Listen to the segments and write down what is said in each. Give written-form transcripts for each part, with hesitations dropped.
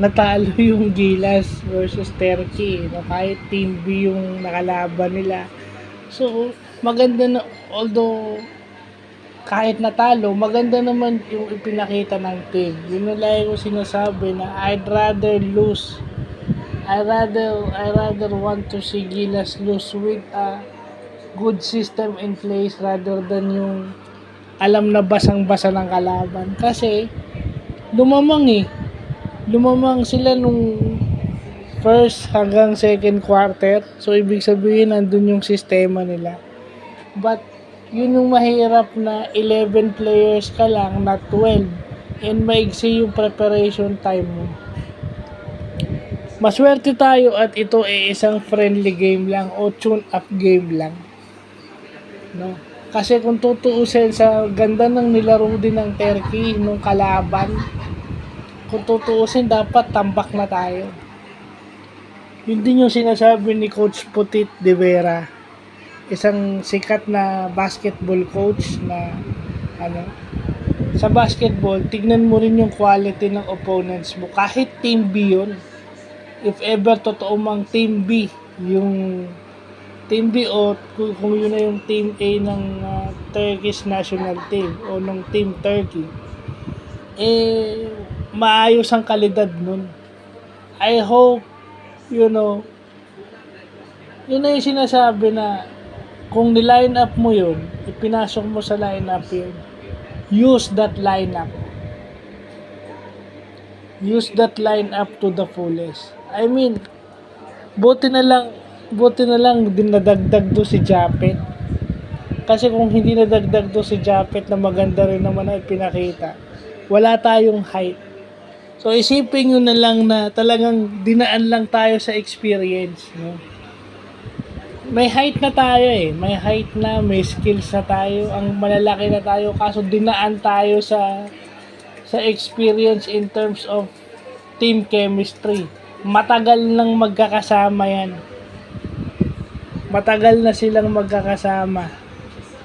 natalo yung Gilas versus Turkey, no? Kahit Team B yung nakalaban nila. So, maganda na, although kahit natalo, maganda naman yung ipinakita ng team. Yun na lagi ko sinasabi na I'd rather lose. I rather want to see Gilas lose with a good system in place rather than yung alam na basang-basa ng kalaban. Kasi, lumamang eh. Lumamang sila nung first hanggang second quarter. So, ibig sabihin, nandun yung sistema nila. But, yun yung mahirap na 11 players ka lang, not 12. And maigsi yung preparation time mo. Maswerte tayo at ito ay isang friendly game lang o tune-up game lang. No? Kasi kung tutuusin sa ganda ng nilaro din ng Turkey nung kalaban, kung tutuusin dapat tambak na tayo. Yun din yung sinasabi ni Coach Putit de Vera, isang sikat na basketball coach na sa basketball, tignan mo rin yung quality ng opponents mo. Kahit Team B yun, if ever totoo mang Team B, yung Team B o kung yun na yung Team A ng Turkish national team o ng Team Turkey, maayos ang kalidad nun. I hope, yun na yung sinasabi na kung niline up mo yun, ipinasok mo sa line up yun, use that line up. Use that line up to the fullest. I mean, buti na lang dinadagdag do si Japet. Kasi kung hindi nadagdag do si Japet na maganda rin naman na ipinakita, wala tayong height. So isipin nyo na lang na talagang dinaan lang tayo sa experience, no? May height na tayo may height na, may skills na tayo, ang malalaki na tayo, kaso dinaan tayo sa experience in terms of team chemistry. Matagal nang magkakasama yan. Matagal na silang magkakasama.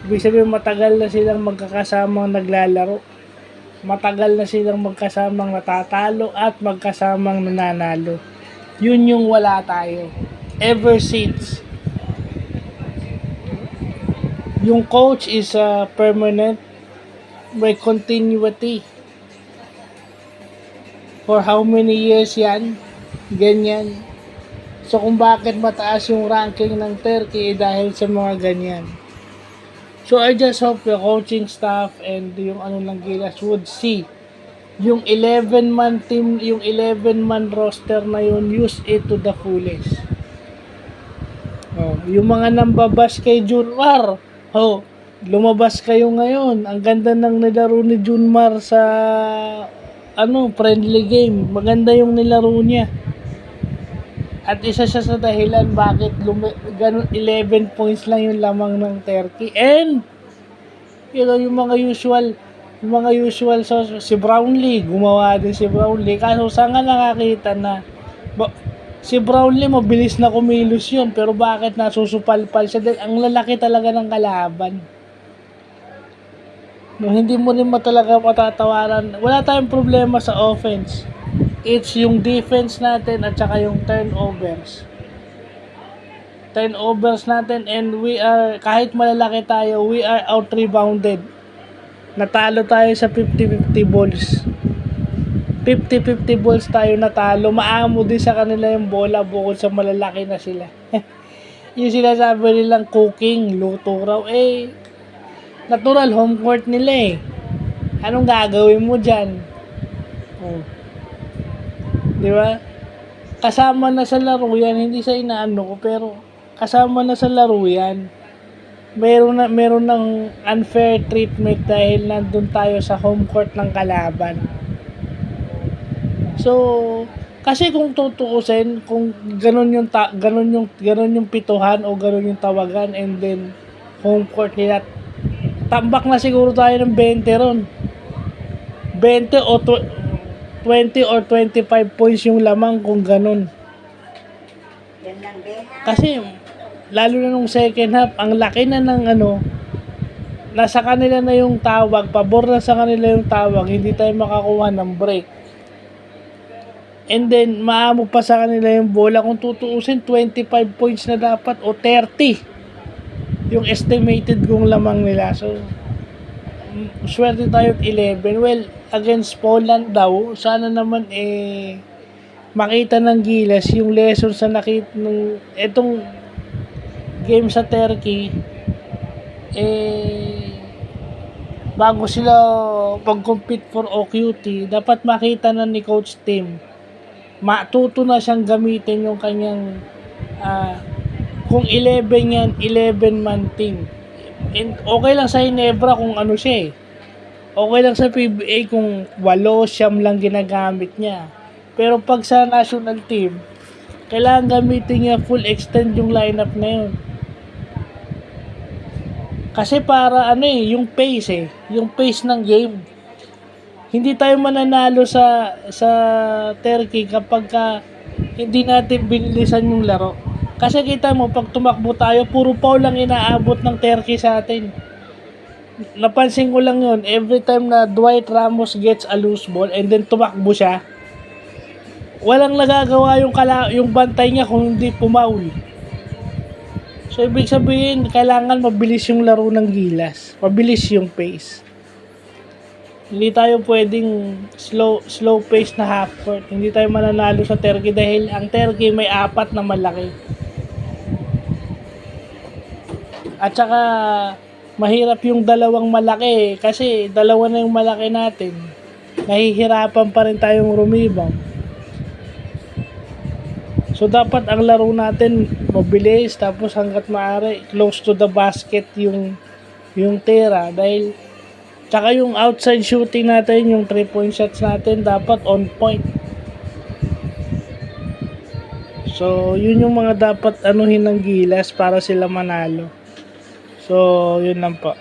Ibig sabihin, matagal na silang magkakasamang naglalaro. Matagal na silang magkasamang natatalo at magkasamang nananalo. Yun yung wala tayo. Ever since. Yung coach is permanent, may continuity. For how many years yan? Ganyan. So kung bakit mataas yung ranking ng Turkey dahil sa mga ganyan. So I just hope the coaching staff and yung ng Gilas would see yung 11-man team, yung 11-man roster na yun, use it to the fullest. Yung mga nambabas kay Junmar, lumabas kayo ngayon. Ang ganda ng nilaro ni Junmar sa friendly game. Maganda yung nilaro niya. At isa siya sa dahilan bakit 11 points lang yung lamang ng Turkey. And yung mga usual si Brownlee, gumawa din si Brownlee. Kaso saan nga nakakita na si Brownlee mabilis na kumilos yun, pero bakit nasusupalpal siya? Dahil ang lalaki talaga ng kalaban. No, hindi mo rin talaga matatawaran. Wala tayong problema sa offense. It's yung defense natin at saka yung turnovers. Turnovers natin, and we are, kahit malalaki tayo, we are out-rebounded. Natalo tayo sa 50-50 balls. 50-50 balls tayo natalo. Maamo din sa kanila yung bola bukod sa malalaki na sila. Yung sinasabi nilang cooking, luto raw, natural home court nila Anong gagawin mo dyan? Di ba? Kasama na sa laro yan, hindi sa inaano ko, pero kasama na sa laro yan. Meron ng unfair treatment dahil nandun tayo sa home court ng kalaban. So, kasi kung tutuusin, kung ganun yung pituhan o ganun yung tawagan, and then home court nila, tambak na siguro tayo ng 20 ron. 20 o 20 or 25 points yung lamang kung ganun. Kasi lalo na nung second half, ang laki na ng nasa kanila na yung tawag, pabor na sa kanila yung tawag, hindi tayo makakuha ng break. And then, maamo pa sa kanila yung bola. Kung tutuusin, 25 points na dapat o 30 yung estimated kong lamang nila. So, swerte tayo at 11. Well, against Poland daw, sana naman makita ng Gilas yung lesson sa nakita nung etong game sa Turkey, bago sila pag-compete for OQT, dapat makita na ni Coach Tim, matuto na siyang gamitin yung kanyang kung 11 yan, 11-man team. And okay lang sa Ginebra kung ano siya Okay lang sa PBA kung 8-9 lang ginagamit niya. Pero pag sa national team, kailangan gamitin niya full extend yung lineup na yun. Kasi para yung pace yung pace ng game. Hindi tayo mananalo sa Turkey kapag hindi natin binilisan yung laro. Kasi kita mo, pag tumakbo tayo, puro foul lang inaabot ng Turkey sa atin. Napansin ko lang yun, every time na Dwight Ramos gets a loose ball and then tumakbo siya, walang nagagawa yung bantay niya kung hindi pumaul. So, ibig sabihin, kailangan mabilis yung laro ng Gilas. Mabilis yung pace. Hindi tayo pwedeng slow pace na half court. Hindi tayo mananalo sa Turkey dahil ang Turkey may 4 na malaki. At saka, mahirap yung dalawang malaki kasi dalawa na yung malaki natin. Nahihirapan pa rin tayong rumibang. So, dapat ang laro natin mabilis, tapos hanggat maaari, close to the basket yung tira. Dahil, tsaka yung outside shooting natin, yung 3-point shots natin, dapat on point. So, yun yung mga dapat anuhin ng Gilas para sila manalo. So, yun lang po.